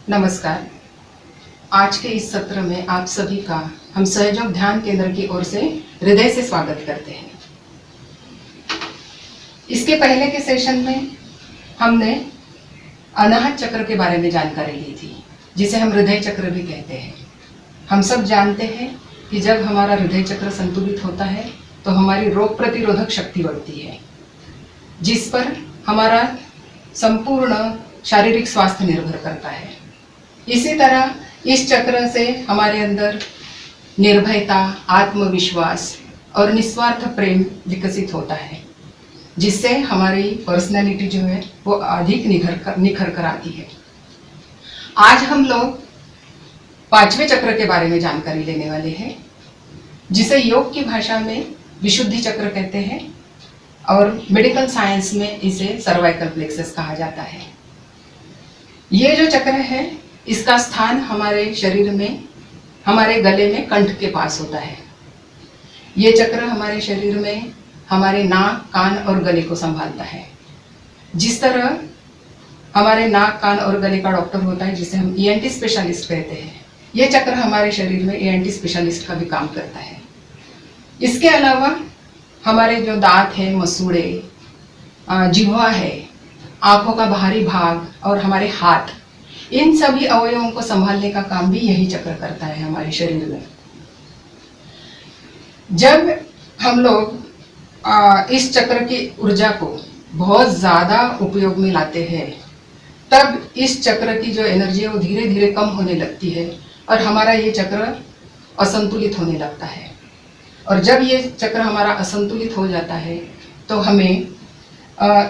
नमस्कार। आज के इस सत्र में आप सभी का हम सहयोग ध्यान केंद्र की ओर से हृदय से स्वागत करते हैं। इसके पहले के सेशन में हमने अनाहत चक्र के बारे में जानकारी ली थी, जिसे हम हृदय चक्र भी कहते हैं। हम सब जानते हैं कि जब हमारा हृदय चक्र संतुलित होता है तो हमारी रोग प्रतिरोधक शक्ति बढ़ती है, जिस पर हमारा संपूर्ण शारीरिक स्वास्थ्य निर्भर करता है। इसी तरह इस चक्र से हमारे अंदर निर्भयता, आत्मविश्वास और निस्वार्थ प्रेम विकसित होता है, जिससे हमारी पर्सनैलिटी जो है वो अधिक निखर कर आती है। आज हम लोग पांचवें चक्र के बारे में जानकारी लेने वाले हैं, जिसे योग की भाषा में विशुद्धि चक्र कहते हैं और मेडिकल साइंस में इसे सर्वाइकल प्लेक्सस कहा जाता है। ये जो चक्र है इसका स्थान हमारे शरीर में, हमारे गले में कंठ के पास होता है। ये चक्र हमारे शरीर में हमारे नाक, कान और गले को संभालता है। जिस तरह हमारे नाक, कान और गले का डॉक्टर होता है, जिसे हम ईएनटी स्पेशलिस्ट कहते हैं, ये चक्र हमारे शरीर में ईएनटी स्पेशलिस्ट का भी काम करता है। इसके अलावा हमारे जो दांत है, मसूड़े, जिह्वा है, आंखों का बाहरी भाग और हमारे हाथ, इन सभी अवयवों को संभालने का काम भी यही चक्र करता है हमारे शरीर में। जब हम लोग इस चक्र की ऊर्जा को बहुत ज़्यादा उपयोग में लाते हैं, तब इस चक्र की जो एनर्जी है वो धीरे धीरे कम होने लगती है और हमारा ये चक्र असंतुलित होने लगता है। और जब ये चक्र हमारा असंतुलित हो जाता है तो हमें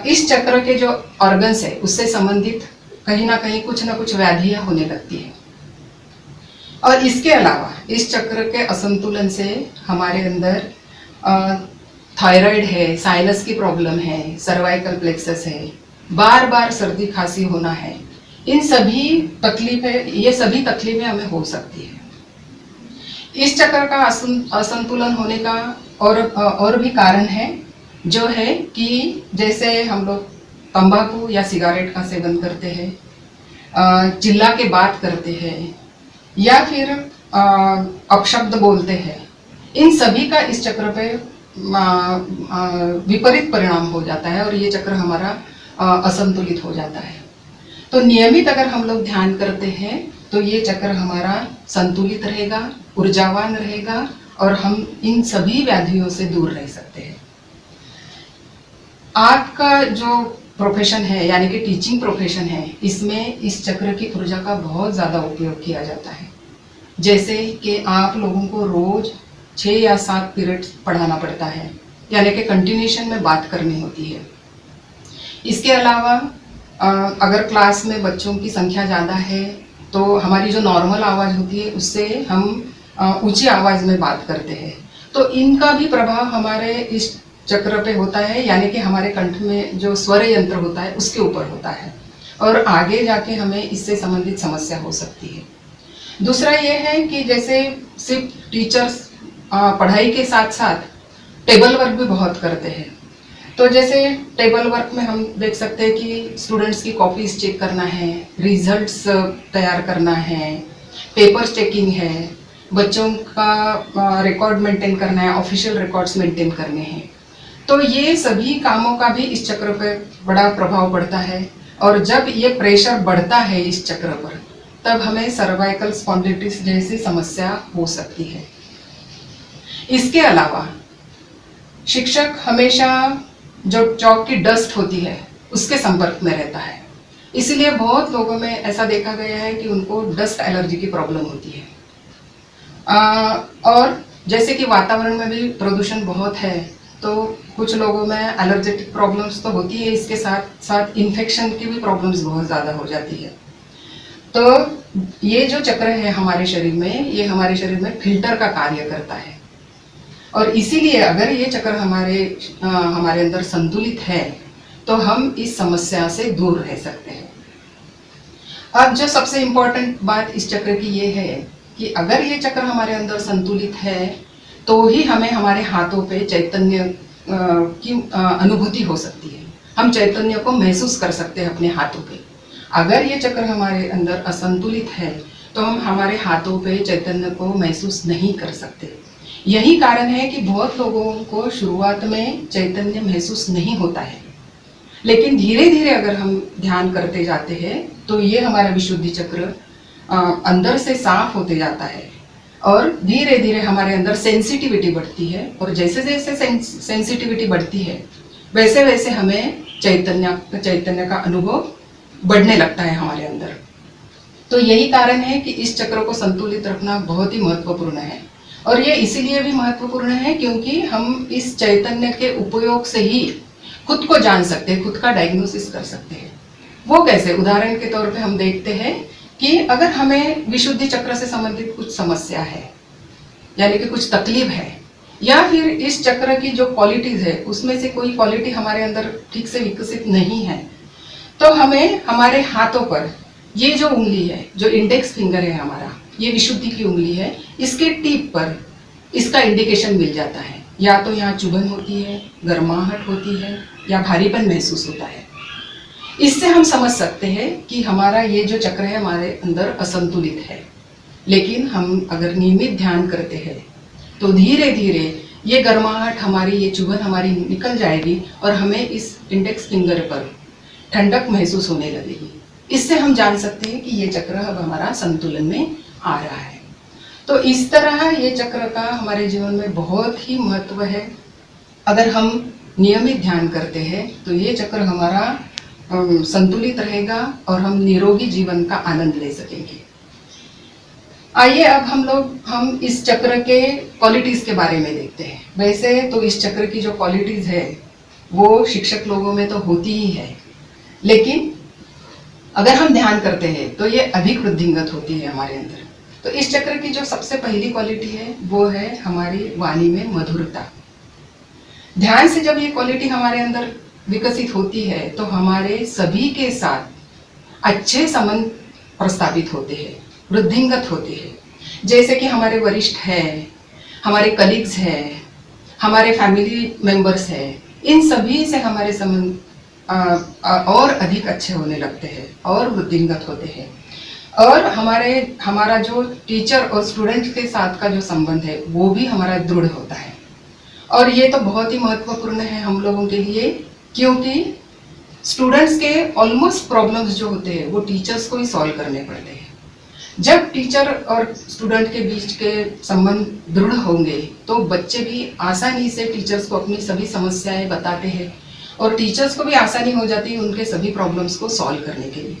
इस चक्र के जो ऑर्गन्स है उससे संबंधित कहीं ना कहीं कुछ ना कुछ व्याधियां होने लगती है। और इसके अलावा इस चक्र के असंतुलन से हमारे अंदर थायराइड है, साइनस की प्रॉब्लम है, सर्वाइकल प्लेक्सस है, बार बार सर्दी खांसी होना है, इन सभी ये सभी तकलीफें हमें हो सकती है। इस चक्र का असंतुलन होने का और भी कारण है, जो है कि जैसे हम लोग तंबाकू या सिगारेट का सेवन करते हैं, चिल्ला के बात करते हैं या फिर अपशब्द बोलते हैं, इन सभी का इस चक्र पे विपरीत परिणाम हो जाता है और ये चक्र हमारा असंतुलित हो जाता है। तो नियमित अगर हम लोग ध्यान करते हैं तो ये चक्र हमारा संतुलित रहेगा, ऊर्जावान रहेगा और हम इन सभी व्याधियों से दूर रह सकते हैं। आपका जो प्रोफेशन है, यानी कि टीचिंग प्रोफेशन है, इसमें इस चक्र की ऊर्जा का बहुत ज़्यादा उपयोग किया जाता है। जैसे कि आप लोगों को रोज 6 या 7 पीरियड पढ़ाना पड़ता है, यानी कि कंटिन्यूशन में बात करनी होती है। इसके अलावा अगर क्लास में बच्चों की संख्या ज़्यादा है तो हमारी जो नॉर्मल आवाज़ होती है उससे हम ऊंची आवाज़ में बात करते हैं, तो इनका भी प्रभाव हमारे इस चक्र पे होता है, यानी कि हमारे कंठ में जो स्वर यंत्र होता है उसके ऊपर होता है और आगे जाके हमें इससे संबंधित समस्या हो सकती है। दूसरा ये है कि जैसे सिर्फ टीचर्स पढ़ाई के साथ साथ टेबल वर्क भी बहुत करते हैं। तो जैसे टेबल वर्क में हम देख सकते हैं कि स्टूडेंट्स की कॉपीज चेक करना है, रिजल्ट्स तैयार करना है, पेपर चेकिंग है, बच्चों का रिकॉर्ड मेंटेन करना है, ऑफिशियल रिकॉर्ड्स मेंटेन करने हैं। तो ये सभी कामों का भी इस चक्र पर बड़ा प्रभाव पड़ता है और जब ये प्रेशर बढ़ता है इस चक्र पर, तब हमें सर्वाइकल स्पॉन्डिलिटिस जैसी समस्या हो सकती है। इसके अलावा शिक्षक हमेशा जो चौक की डस्ट होती है उसके संपर्क में रहता है, इसलिए बहुत लोगों में ऐसा देखा गया है कि उनको डस्ट एलर्जी की प्रॉब्लम होती है। और जैसे कि वातावरण में भी प्रदूषण बहुत है तो कुछ लोगों में एलर्जेटिक प्रॉब्लम्स तो होती है, इसके साथ साथ इन्फेक्शन की भी प्रॉब्लम्स बहुत ज़्यादा हो जाती है। तो ये जो चक्र है हमारे शरीर में, ये हमारे शरीर में फिल्टर का कार्य करता है और इसीलिए अगर ये चक्र हमारे अंदर संतुलित है तो हम इस समस्या से दूर रह सकते हैं। अब जो सबसे इम्पोर्टेंट बात इस चक्र की ये है कि अगर ये चक्र हमारे अंदर संतुलित है तो ही हमें हमारे हाथों पे चैतन्य की अनुभूति हो सकती है, हम चैतन्य को महसूस कर सकते हैं अपने हाथों पे। अगर ये चक्र हमारे अंदर असंतुलित है तो हम हमारे हाथों पे चैतन्य को महसूस नहीं कर सकते। यही कारण है कि बहुत लोगों को शुरुआत में चैतन्य महसूस नहीं होता है, लेकिन धीरे धीरे अगर हम ध्यान करते जाते हैं तो ये हमारा विशुद्धि चक्र अंदर से साफ होते जाता है और धीरे धीरे हमारे अंदर सेंसिटिविटी बढ़ती है। और जैसे जैसे सेंसिटिविटी बढ़ती है वैसे वैसे हमें चैतन्य का अनुभव बढ़ने लगता है हमारे अंदर। तो यही कारण है कि इस चक्र को संतुलित रखना बहुत ही महत्वपूर्ण है। और ये इसीलिए भी महत्वपूर्ण है क्योंकि हम इस चैतन्य के उपयोग से ही खुद को जान सकते हैं, खुद का डायग्नोसिस कर सकते हैं। वो कैसे? उदाहरण के तौर पे हम देखते हैं कि अगर हमें विशुद्धि चक्र से संबंधित कुछ समस्या है, यानी कि कुछ तकलीफ है, या फिर इस चक्र की जो क्वालिटीज है उसमें से कोई क्वालिटी हमारे अंदर ठीक से विकसित नहीं है, तो हमें हमारे हाथों पर ये जो उंगली है, जो इंडेक्स फिंगर है हमारा, ये विशुद्धि की उंगली है, इसके टिप पर इसका इंडिकेशन मिल जाता है। या तो यहाँ चुभन होती है, गर्माहट होती है, या भारीपन महसूस होता है। इससे हम समझ सकते हैं कि हमारा ये जो चक्र है हमारे अंदर असंतुलित है। लेकिन हम अगर नियमित ध्यान करते हैं तो धीरे धीरे ये गर्माहट हमारी, ये चुभन हमारी निकल जाएगी और हमें इस इंडेक्स फिंगर पर ठंडक महसूस होने लगेगी। इससे हम जान सकते हैं कि ये चक्र अब हमारा संतुलन में आ रहा है। तो इस तरह ये चक्र का हमारे जीवन में बहुत ही महत्व है। अगर हम नियमित ध्यान करते हैं तो ये चक्र हमारा संतुलित रहेगा और हम निरोगी जीवन का आनंद ले सकेंगे। आइए अब हम इस चक्र के क्वालिटीज के बारे में देखते हैं। वैसे तो इस चक्र की जो क्वालिटीज है वो शिक्षक लोगों में तो होती ही है, लेकिन अगर हम ध्यान करते हैं तो ये अधिक वृद्धिंगत होती है हमारे अंदर। तो इस चक्र की जो सबसे पहली क्वालिटी है वो है हमारी वाणी में मधुरता। ध्यान से जब ये क्वालिटी हमारे अंदर विकसित होती है तो हमारे सभी के साथ अच्छे संबंध प्रस्तावित होते हैं, वृद्धिंगत होते हैं। जैसे कि हमारे वरिष्ठ हैं, हमारे कलीग्स हैं, हमारे फैमिली मेंबर्स हैं, इन सभी से हमारे संबंध और अधिक अच्छे होने लगते हैं और वृद्धिंगत होते हैं। और हमारा जो टीचर और स्टूडेंट के साथ का जो संबंध है वो भी हमारा दृढ़ होता है। और ये तो बहुत ही महत्वपूर्ण है हम लोगों के लिए, क्योंकि स्टूडेंट्स के ऑलमोस्ट प्रॉब्लम्स जो होते हैं वो टीचर्स को ही सॉल्व करने पड़ते हैं। जब टीचर और स्टूडेंट के बीच के संबंध दृढ़ होंगे तो बच्चे भी आसानी से टीचर्स को अपनी सभी समस्याएं बताते हैं और टीचर्स को भी आसानी हो जाती है उनके सभी प्रॉब्लम्स को सॉल्व करने के लिए।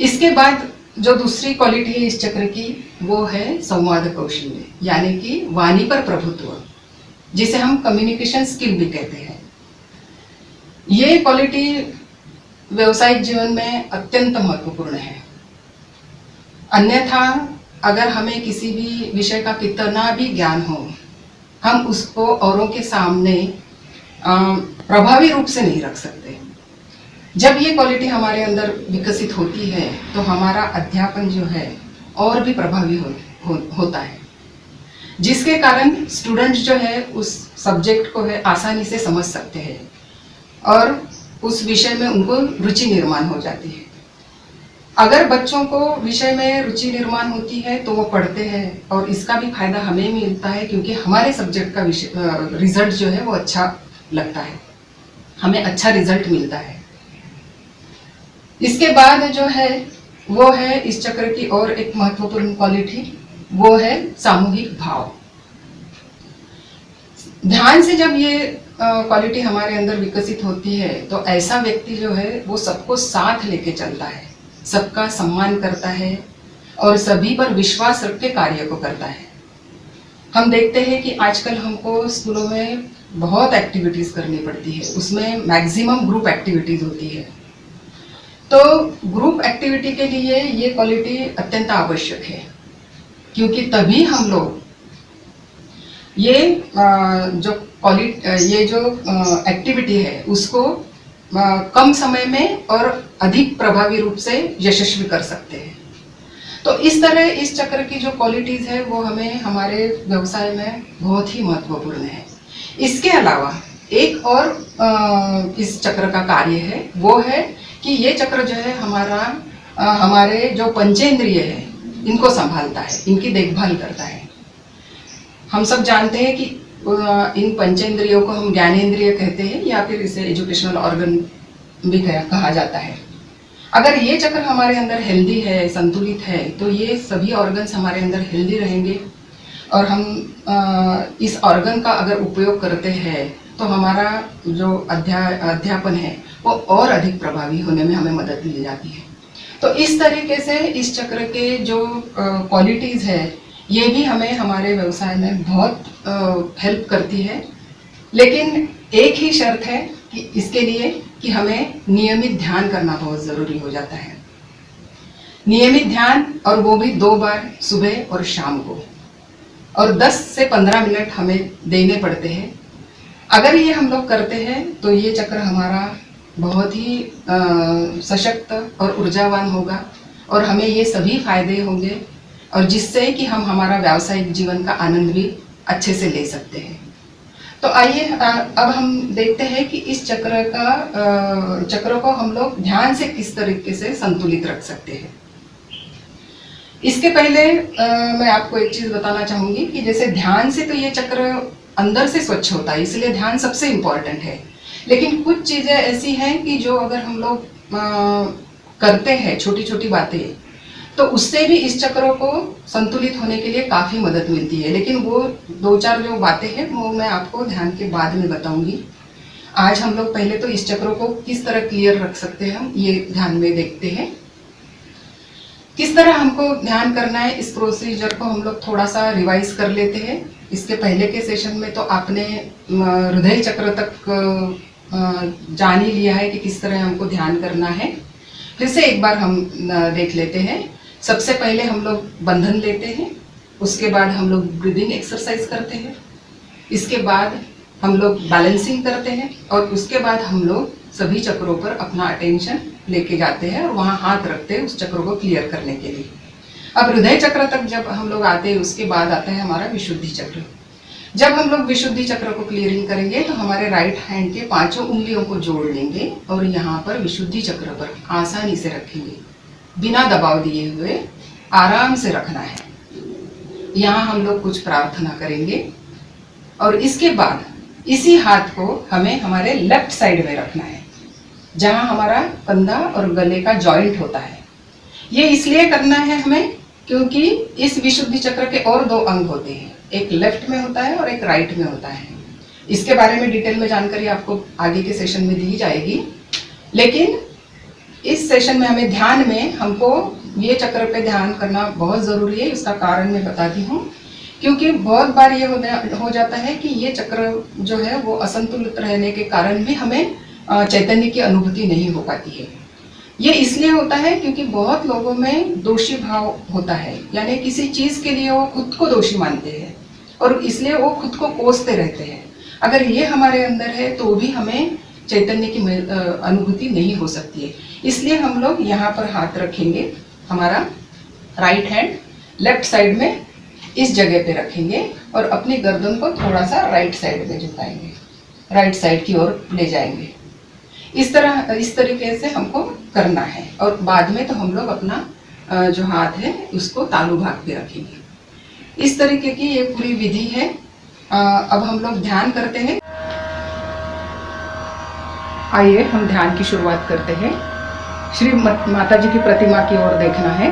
इसके बाद जो दूसरी क्वालिटी है इस चक्र की वो है संवाद कौशल्य, यानी कि वाणी पर प्रभुत्व, जिसे हम कम्युनिकेशन स्किल भी कहते हैं। ये क्वालिटी व्यवसायिक जीवन में अत्यंत महत्वपूर्ण है। अन्यथा अगर हमें किसी भी विषय का कितना भी ज्ञान हो, हम उसको औरों के सामने प्रभावी रूप से नहीं रख सकते। जब ये क्वालिटी हमारे अंदर विकसित होती है तो हमारा अध्यापन जो है और भी प्रभावी होता है, जिसके कारण स्टूडेंट्स जो है उस सब्जेक्ट को है आसानी से समझ सकते हैं और उस विषय में उनको रुचि निर्माण हो जाती है। अगर बच्चों को विषय में रुचि निर्माण होती है तो वो पढ़ते हैं और इसका भी फायदा हमें मिलता है, क्योंकि हमारे सब्जेक्ट का रिजल्ट जो है वो अच्छा लगता है, हमें अच्छा रिजल्ट मिलता है। इसके बाद जो है वो है इस चक्र की और एक महत्वपूर्ण क्वालिटी, वो है सामूहिक भाव। ध्यान से जब ये क्वालिटी हमारे अंदर विकसित होती है तो ऐसा व्यक्ति जो है वो सबको साथ लेके चलता है, सबका सम्मान करता है और सभी पर विश्वास रख के कार्य को करता है। हम देखते हैं कि आजकल हमको स्कूलों में बहुत एक्टिविटीज करनी पड़ती है, उसमें मैक्सिमम ग्रुप एक्टिविटीज होती है। तो ग्रुप एक्टिविटी के लिए ये क्वालिटी अत्यंत आवश्यक है, क्योंकि तभी हम लोग ये जो एक्टिविटी है उसको कम समय में और अधिक प्रभावी रूप से यशस्वी कर सकते हैं। तो इस तरह इस चक्र की जो क्वालिटीज है वो हमें हमारे व्यवसाय में बहुत ही महत्वपूर्ण है। इसके अलावा एक और इस चक्र का कार्य है, वो है कि ये चक्र जो है हमारा हमारे जो पंचेंद्रिय है इनको संभालता है, इनकी देखभाल करता है। हम सब जानते हैं कि इन पंचेंद्रियों को हम ज्ञानेंद्रिय कहते हैं या फिर इसे एजुकेशनल ऑर्गन भी कहा जाता है। अगर ये चक्र हमारे अंदर हेल्दी है, संतुलित है, तो ये सभी ऑर्गन्स हमारे अंदर हेल्दी रहेंगे और हम इस ऑर्गन का अगर उपयोग करते हैं तो हमारा जो अध्यापन है वो और अधिक प्रभावी होने में हमें मदद मिल जाती है। तो इस तरीके से इस चक्र के जो क्वालिटीज़ है ये भी हमें हमारे व्यवसाय में बहुत हेल्प करती है। लेकिन एक ही शर्त है कि इसके लिए कि हमें नियमित ध्यान करना बहुत ज़रूरी हो जाता है। नियमित ध्यान, और वो भी 2 बार, सुबह और शाम को, और 10 से 15 मिनट हमें देने पड़ते हैं। अगर ये हम लोग करते हैं तो ये चक्र हमारा बहुत ही सशक्त और ऊर्जावान होगा और हमें ये सभी फायदे होंगे, और जिससे कि हम हमारा व्यावसायिक जीवन का आनंद भी अच्छे से ले सकते हैं। तो आइए अब हम देखते हैं कि इस चक्र को हम लोग ध्यान से किस तरीके से संतुलित रख सकते हैं। इसके पहले मैं आपको एक चीज़ बताना चाहूँगी कि जैसे ध्यान से तो ये चक्र अंदर से स्वच्छ होता है, इसलिए ध्यान सबसे इम्पॉर्टेंट है। लेकिन कुछ चीज़ें ऐसी हैं कि जो अगर हम लोग करते हैं, छोटी छोटी बातें, तो उससे भी इस चक्रों को संतुलित होने के लिए काफ़ी मदद मिलती है। लेकिन वो 2-4 जो बातें हैं वो मैं आपको ध्यान के बाद में बताऊंगी। आज हम लोग पहले तो इस चक्रों को किस तरह क्लियर रख सकते हैं हम ये ध्यान में देखते हैं। किस तरह हमको ध्यान करना है, इस प्रोसीजर को हम लोग थोड़ा सा रिवाइज कर लेते हैं। इसके पहले के सेशन में तो आपने हृदय चक्र तक जान ही लिया है कि किस तरह हमको ध्यान करना है। फिर से एक बार हम देख लेते हैं। सबसे पहले हम लोग बंधन लेते हैं, उसके बाद हम लोग ब्रीदिंग एक्सरसाइज करते हैं, इसके बाद हम लोग बैलेंसिंग करते हैं, और उसके बाद हम लोग सभी चक्रों पर अपना अटेंशन लेके जाते हैं और वहाँ हाथ रखते हैं उस चक्र को क्लियर करने के लिए। अब हृदय चक्र तक जब हम लोग आते हैं उसके बाद आता है हमारा विशुद्धि चक्र। जब हम लोग विशुद्धि चक्र को क्लियरिंग करेंगे तो हमारे राइट हैंड के 5 उंगलियों को जोड़ लेंगे और यहाँ पर विशुद्धि चक्र पर आसानी से रखेंगे, बिना दबाव दिए हुए आराम से रखना है। यहाँ हम लोग कुछ प्रार्थना करेंगे और इसके बाद इसी हाथ को हमें हमारे लेफ्ट साइड में रखना है, जहाँ हमारा कंधा और गले का जॉइंट होता है। ये इसलिए करना है हमें क्योंकि इस विशुद्धि चक्र के और 2 अंग होते हैं, एक लेफ्ट में होता है और एक राइट में होता है। इसके बारे में डिटेल में जानकारी आपको आगे के सेशन में दी जाएगी। लेकिन इस सेशन में हमें ध्यान में हमको ये चक्र पे ध्यान करना बहुत ज़रूरी है। इसका कारण मैं बताती हूँ, क्योंकि बहुत बार ये हो जाता है कि ये चक्र जो है वो असंतुलित रहने के कारण भी हमें चैतन्य की अनुभूति नहीं हो पाती है। ये इसलिए होता है क्योंकि बहुत लोगों में दोषी भाव होता है, यानी किसी चीज़ के लिए वो खुद को दोषी मानते हैं और इसलिए वो खुद को कोसते रहते हैं। अगर ये हमारे अंदर है तो भी हमें चैतन्य की अनुभूति नहीं हो सकती है। इसलिए हम लोग यहाँ पर हाथ रखेंगे, हमारा राइट हैंड लेफ्ट साइड में इस जगह पे रखेंगे और अपनी गर्दन को थोड़ा सा राइट साइड में झुकाएंगे, राइट साइड की ओर ले जाएंगे। इस तरीके से हमको करना है और बाद में तो हम लोग अपना जो हाथ है उसको तालू भाग पे रखेंगे। इस तरीके की ये पूरी विधि है। अब हम लोग ध्यान करते हैं। आइए हम ध्यान की शुरुआत करते हैं। श्री माता जी की प्रतिमा की ओर देखना है।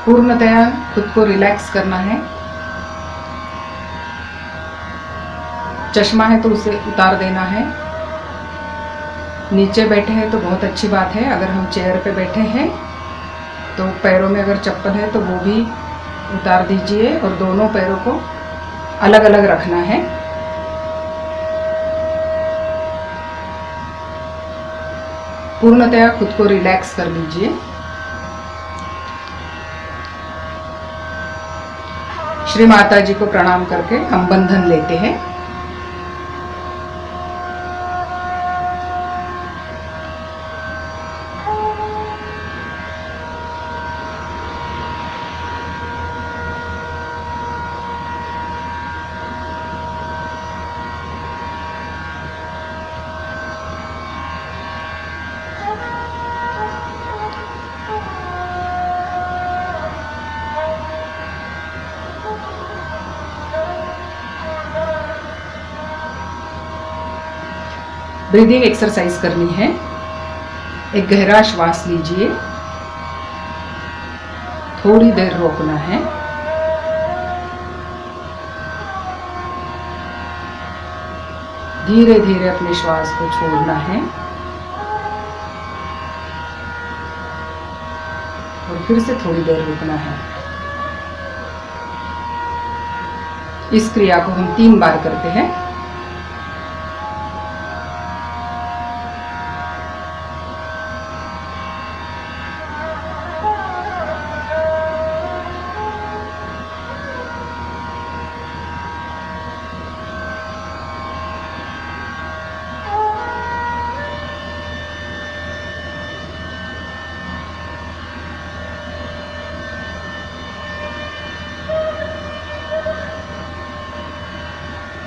पूर्णतया खुद को रिलैक्स करना है। चश्मा है तो उसे उतार देना है। नीचे बैठे हैं तो बहुत अच्छी बात है। अगर हम चेयर पे बैठे हैं तो पैरों में अगर चप्पल है तो वो भी उतार दीजिए और दोनों पैरों को अलग अलग रखना है। पूर्णतया खुद को रिलैक्स कर लीजिए। श्री माता जी को प्रणाम करके हम बंधन लेते हैं। ब्रीदिंग एक्सरसाइज करनी है। एक गहरा श्वास लीजिए, थोड़ी देर रोकना है, धीरे धीरे अपने श्वास को छोड़ना है और फिर से थोड़ी देर रुकना है। इस क्रिया को हम 3 बार करते हैं।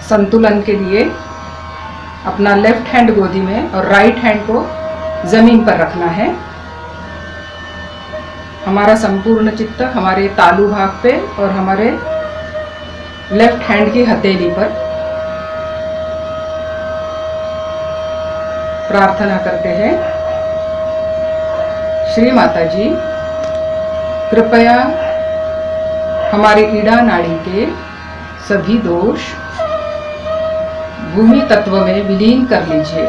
संतुलन के लिए अपना लेफ्ट हैंड गोदी में और राइट हैंड को जमीन पर रखना है। हमारा संपूर्ण चित्त हमारे तालू भाग पे और हमारे लेफ्ट हैंड की हथेली पर। प्रार्थना करते हैं, श्री माता जी कृपया हमारी ईड़ा नाड़ी के सभी दोष भूमि तत्व में विलीन कर लीजिए।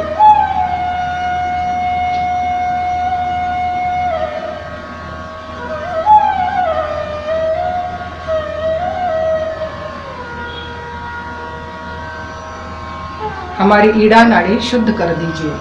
हमारी ईड़ा नाड़ी शुद्ध कर दीजिए।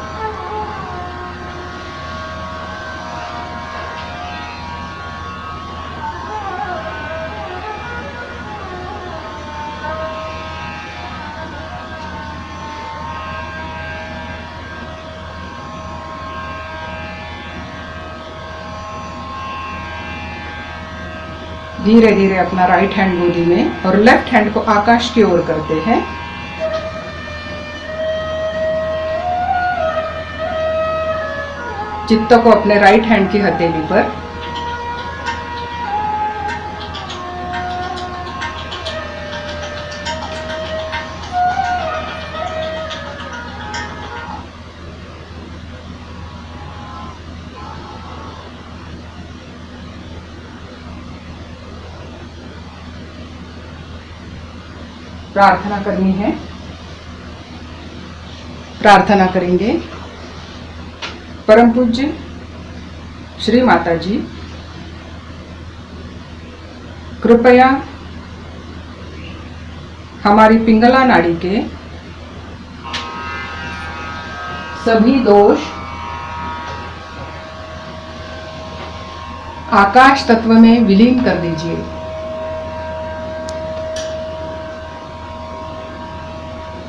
धीरे धीरे अपना राइट हैंड गोदी में और लेफ्ट हैंड को आकाश की ओर करते हैं। चित्त को अपने राइट हैंड की हथेली पर। प्रार्थना करनी है। प्रार्थना करेंगे, परम पूज्य श्री माता जी कृपया हमारी पिंगला नाड़ी के सभी दोष आकाश तत्व में विलीन कर दीजिए।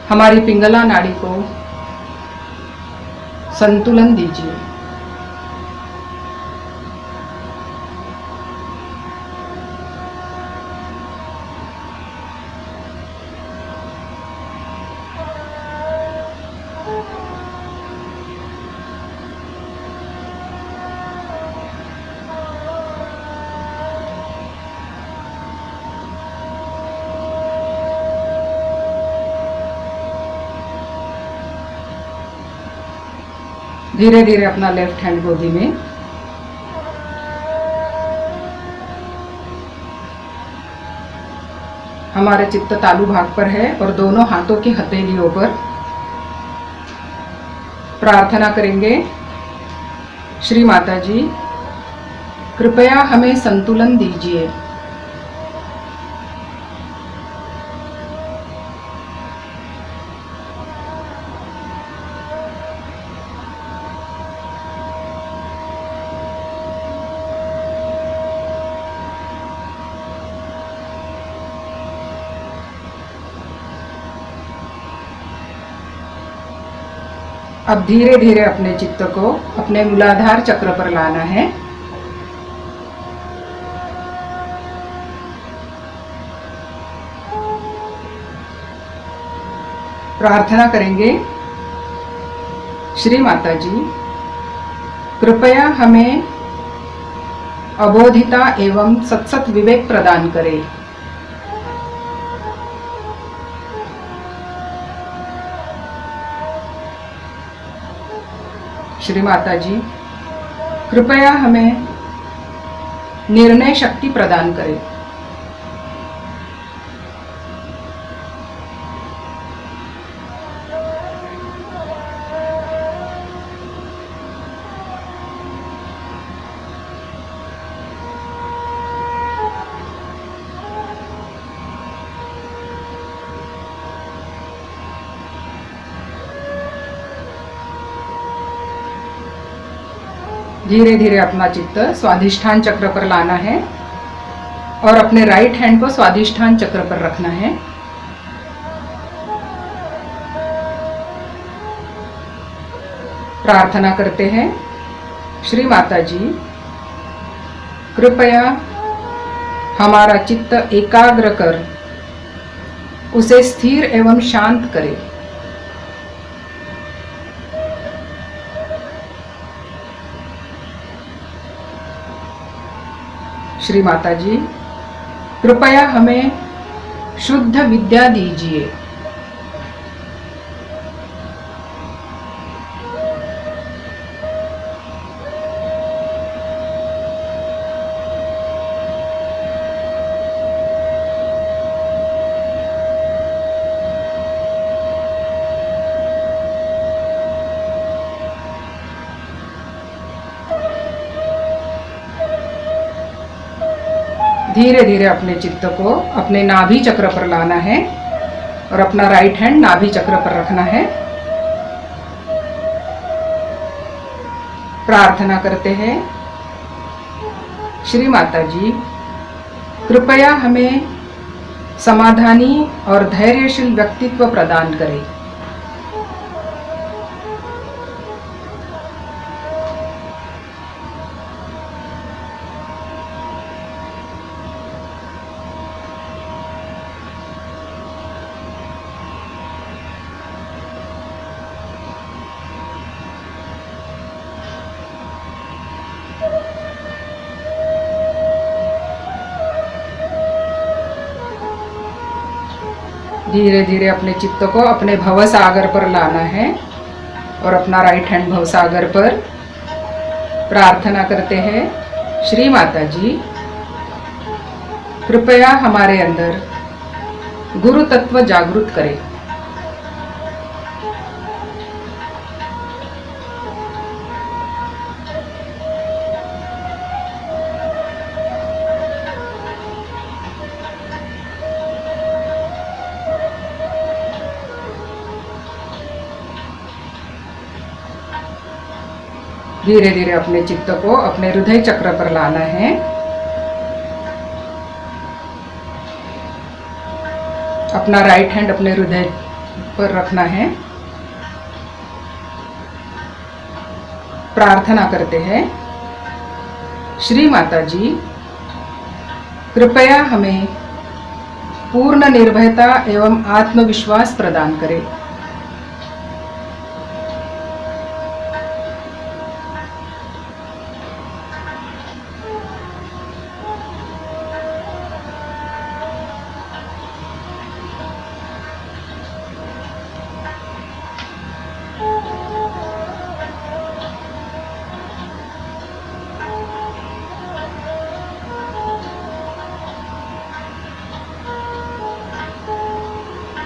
हमारी पिंगला नाड़ी को संतुलन दीजिए। धीरे धीरे अपना लेफ्ट हैंड गोदी में। हमारे चित्त तालू भाग पर है और दोनों हाथों की हथेलियों पर। प्रार्थना करेंगे, श्री माता जी कृपया हमें संतुलन दीजिए। अब धीरे धीरे अपने चित्त को अपने मूलाधार चक्र पर लाना है। प्रार्थना करेंगे, श्री माता जी कृपया हमें अबोधिता एवं सत्सत विवेक प्रदान करें। श्री माता जी, कृपया हमें निर्णय शक्ति प्रदान करें। धीरे धीरे अपना चित्त स्वाधिष्ठान चक्र पर लाना है और अपने राइट हैंड को स्वाधिष्ठान चक्र पर रखना है। प्रार्थना करते हैं, श्री माता जी, कृपया हमारा चित्त एकाग्र कर उसे स्थिर एवं शांत करें। श्री माता जी, कृपया हमें शुद्ध विद्या दीजिए। धीरे धीरे अपने चित्त को अपने नाभि चक्र पर लाना है और अपना राइट हैंड नाभि चक्र पर रखना है। प्रार्थना करते हैं, श्री माता जी, कृपया हमें समाधानी और धैर्यशील व्यक्तित्व प्रदान करें। धीरे धीरे अपने चित्त को अपने भव सागर पर लाना है और अपना राइट हैंड भव सागर पर। प्रार्थना करते हैं, श्री माता जी, कृपया हमारे अंदर गुरु तत्व जागृत करें। धीरे धीरे अपने चित्त को अपने हृदय चक्र पर लाना है। अपना राइट हैंड अपने हृदय पर रखना है। प्रार्थना करते हैं, श्री माता जी, कृपया हमें पूर्ण निर्भयता एवं आत्मविश्वास प्रदान करें।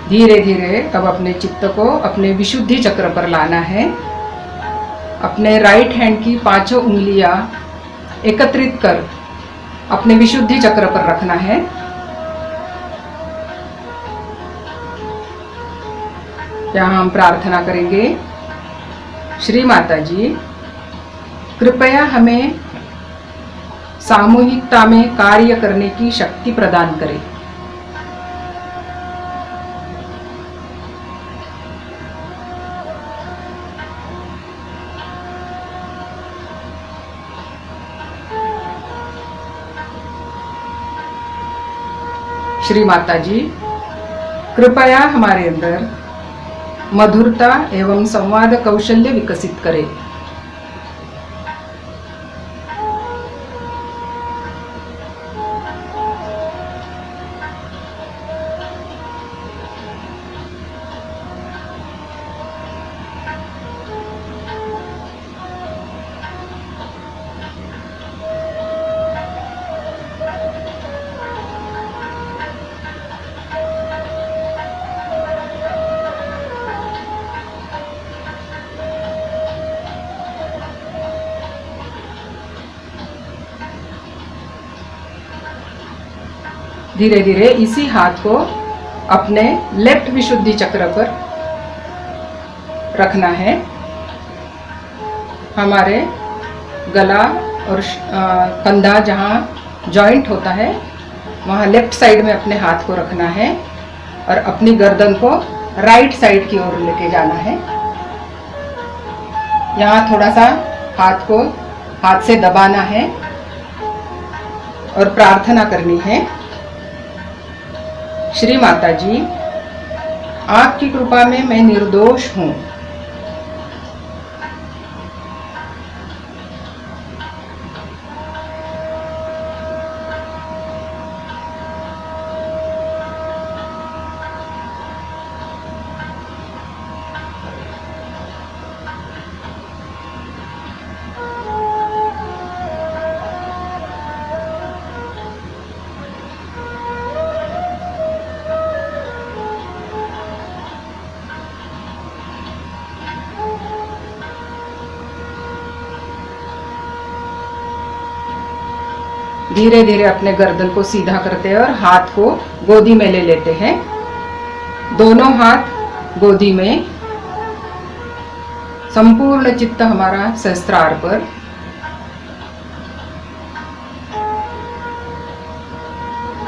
धीरे धीरे अब अपने चित्त को अपने विशुद्धि चक्र पर लाना है। अपने राइट हैंड की पांचों उंगलियां एकत्रित कर अपने विशुद्धि चक्र पर रखना है। यहाँ हम प्रार्थना करेंगे, श्री माता जी, कृपया हमें सामूहिकता में कार्य करने की शक्ति प्रदान करें। श्री माता जी, कृपया हमारे अंदर मधुरता एवं संवाद कौशल्य विकसित करें। धीरे धीरे इसी हाथ को अपने लेफ्ट विशुद्धि चक्र पर रखना है। हमारे गला और कंधा जहाँ जॉइंट होता है वहाँ लेफ्ट साइड में अपने हाथ को रखना है और अपनी गर्दन को राइट साइड की ओर लेके जाना है। यहाँ थोड़ा सा हाथ को हाथ से दबाना है और प्रार्थना करनी है। श्री माता जी, आपकी कृपा में मैं निर्दोष हूँ। धीरे धीरे अपने गर्दन को सीधा करते हैं और हाथ को गोदी में ले लेते हैं। दोनों हाथ गोदी में, संपूर्ण चित्त हमारा सहस्त्रार पर।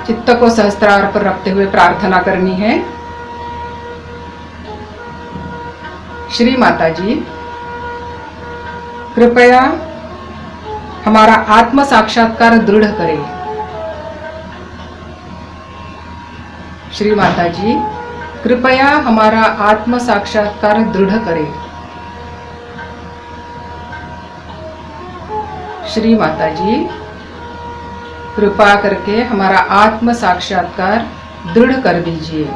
चित्त को सहस्त्रार पर रखते हुए प्रार्थना करनी है। श्री माता जी, कृपया हमारा आत्म साक्षात्कार दृढ़ करें। श्री माता जी, कृपया हमारा आत्म साक्षात्कार दृढ़ करें। श्री माता जी, कृपा करके हमारा आत्म साक्षात्कार दृढ़ कर दीजिए।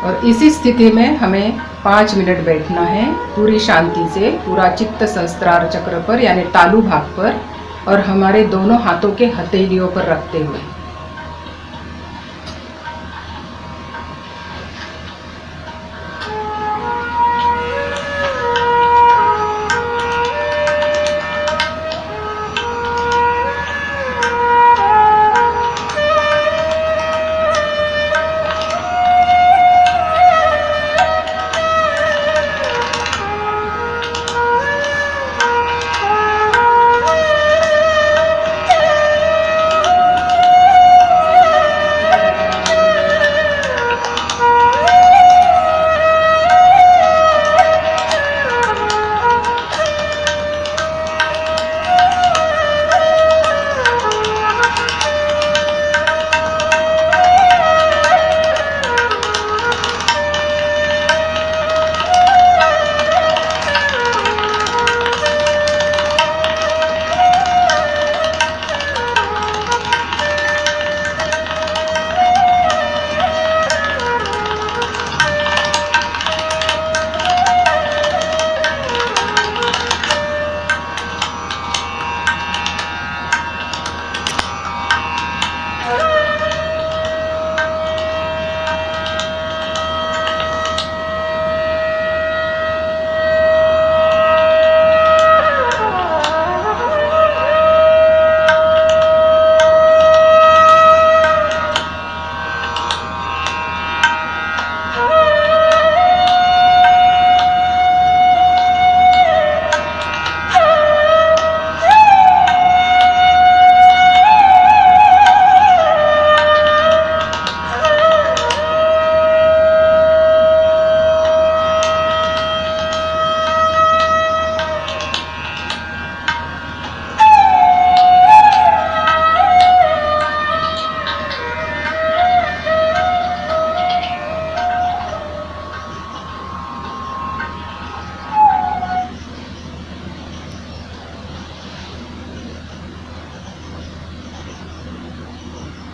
और इसी स्थिति में हमें 5 मिनट बैठना है, पूरी शांति से, पूरा चित्त सहस्त्रार चक्र पर यानी तालु भाग पर और हमारे दोनों हाथों के हथेलियों पर रखते हुए।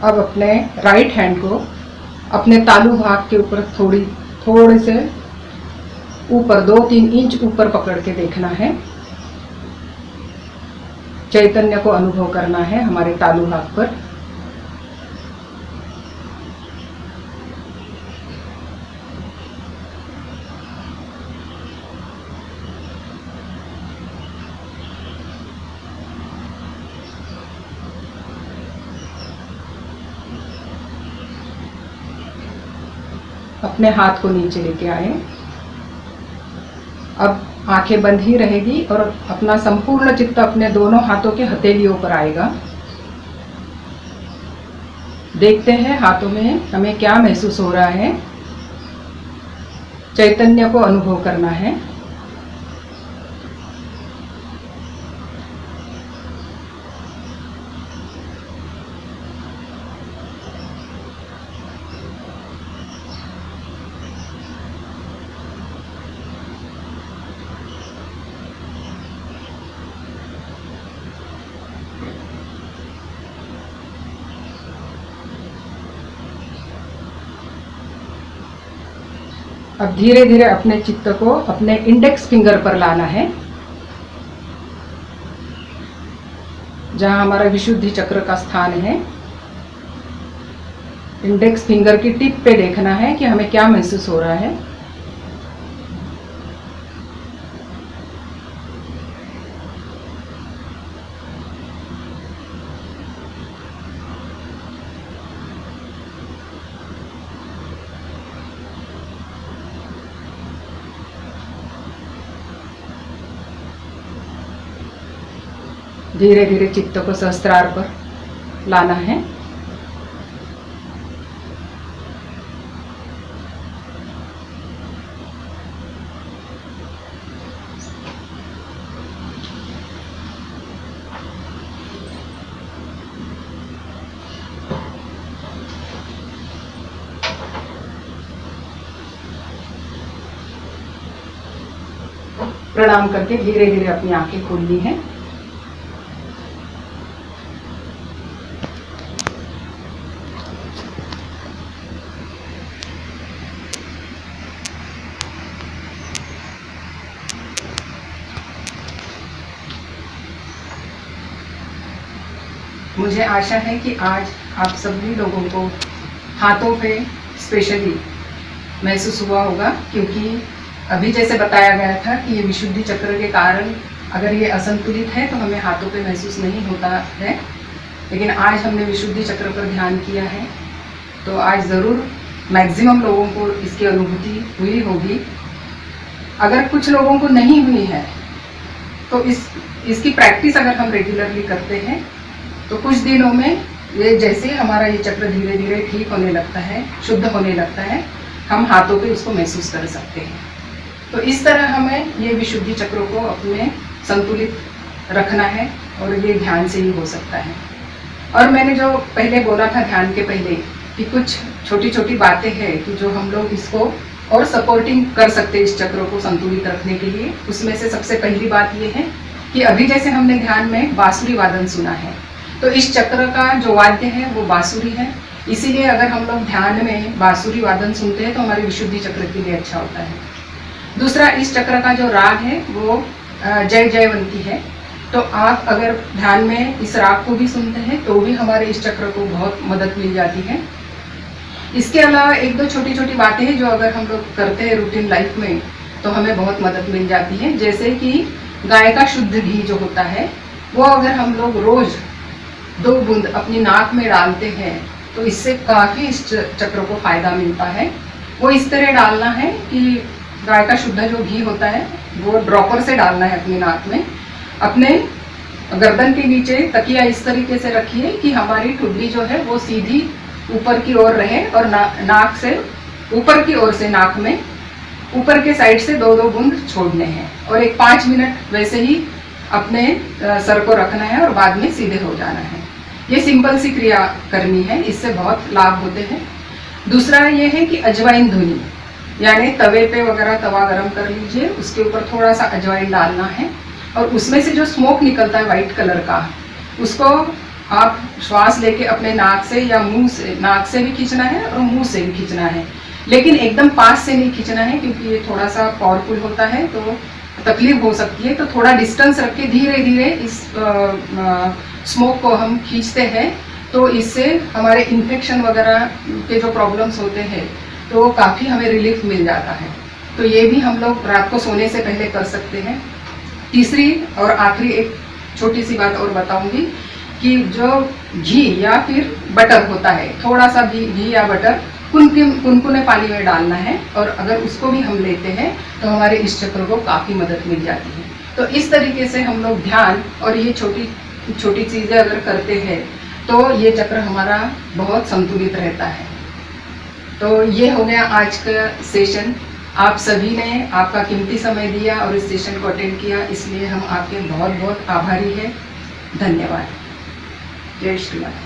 अब अपने राइट हैंड को अपने तालू भाग के ऊपर थोड़े से ऊपर 2-3 इंच ऊपर पकड़ के देखना है। चैतन्य को अनुभव करना है हमारे तालू भाग पर। अपने हाथ को नीचे लेके आए। अब आंखें बंद ही रहेगी और अपना संपूर्ण चित्त अपने दोनों हाथों के हथेलियों पर आएगा। देखते हैं हाथों में हमें क्या महसूस हो रहा है। चैतन्य को अनुभव करना है। अब धीरे धीरे अपने चित्त को अपने इंडेक्स फिंगर पर लाना है, जहां हमारा विशुद्धि चक्र का स्थान है। इंडेक्स फिंगर की टिप पे देखना है कि हमें क्या महसूस हो रहा है। धीरे धीरे चित्त को सहस्त्रार पर लाना है। प्रणाम करके धीरे धीरे अपनी आंखें खोलनी है। मुझे आशा है कि आज आप सभी लोगों को हाथों पे स्पेशली महसूस हुआ होगा, क्योंकि अभी जैसे बताया गया था कि ये विशुद्धि चक्र के कारण अगर ये असंतुलित है तो हमें हाथों पे महसूस नहीं होता है, लेकिन आज हमने विशुद्धि चक्र पर ध्यान किया है तो आज ज़रूर मैक्सिमम लोगों को इसकी अनुभूति हुई होगी। अगर कुछ लोगों को नहीं हुई है तो इसकी प्रैक्टिस अगर हम रेगुलरली करते हैं तो कुछ दिनों में ये जैसे हमारा ये चक्र धीरे धीरे ठीक होने लगता है, शुद्ध होने लगता है, हम हाथों पे उसको महसूस कर सकते हैं। तो इस तरह हमें ये विशुद्धि चक्रों को अपने संतुलित रखना है और ये ध्यान से ही हो सकता है। और मैंने जो पहले बोला था ध्यान के पहले कि कुछ छोटी छोटी बातें हैं कि जो हम लोग इसको और सपोर्टिंग कर सकते हैं इस चक्र को संतुलित रखने के लिए, उसमें से सबसे पहली बात ये है कि अभी जैसे हमने ध्यान में बांसुरी वादन सुना है, तो इस चक्र का जो वाद्य है वो बांसुरी है। इसीलिए अगर हम लोग ध्यान में बांसुरी वादन सुनते हैं तो हमारे विशुद्धि चक्र के लिए अच्छा होता है। दूसरा, इस चक्र का जो राग है वो जय जयवंती है, तो आप अगर ध्यान में इस राग को भी सुनते हैं तो भी हमारे इस चक्र को बहुत मदद मिल जाती है। इसके अलावा एक दो छोटी छोटी बातें हैं जो अगर हम लोग करते हैं रूटीन लाइफ में तो हमें बहुत मदद मिल जाती है, जैसे कि गाय का शुद्ध घी जो होता है वो अगर हम लोग रोज 2 बूंद अपनी नाक में डालते हैं तो इससे काफ़ी इस चक्र को फायदा मिलता है। वो इस तरह डालना है कि गाय का शुद्ध जो घी होता है वो ड्रॉपर से डालना है अपनी नाक में। अपने गर्दन के नीचे तकिया इस तरीके से रखिए कि हमारी ठुड्डी जो है वो सीधी ऊपर की ओर रहे और नाक से ऊपर की ओर से नाक में ऊपर के साइड से 2-2 बूंद छोड़ने हैं और एक 5 मिनट वैसे ही अपने सर को रखना है और बाद में सीधे हो जाना है। ये सिंपल सी क्रिया करनी है, इससे बहुत लाभ होते हैं। दूसरा ये है कि अजवाइन धुनी, यानी तवे पे वगैरह तवा गरम कर लीजिए, उसके ऊपर थोड़ा सा अजवाइन डालना है और उसमें से जो स्मोक निकलता है वाइट कलर का, उसको आप श्वास लेके अपने नाक से या मुंह से, नाक से भी खींचना है और मुंह से भी खींचना है, लेकिन एकदम पास से नहीं खींचना है क्योंकि ये थोड़ा सा पावरफुल होता है तो तकलीफ हो सकती है। तो थोड़ा डिस्टेंस रख के धीरे धीरे इस स्मोक को हम खींचते हैं तो इससे हमारे इन्फेक्शन वगैरह के जो प्रॉब्लम्स होते हैं तो काफ़ी हमें रिलीफ मिल जाता है। तो ये भी हम लोग रात को सोने से पहले कर सकते हैं। तीसरी और आखिरी एक छोटी सी बात और बताऊंगी कि जो घी या फिर बटर होता है, थोड़ा सा भी घी या बटर कुनकुने पानी में डालना है, और अगर उसको भी हम लेते हैं तो हमारे इस चक्र को काफ़ी मदद मिल जाती है। तो इस तरीके से हम लोग ध्यान और ये छोटी छोटी चीज़ें अगर करते हैं तो ये चक्र हमारा बहुत संतुलित रहता है। तो ये हो गया आज का सेशन। आप सभी ने आपका कीमती समय दिया और इस सेशन को अटेंड किया, इसलिए हम आपके बहुत बहुत आभारी हैं। धन्यवाद। जय श्री राम।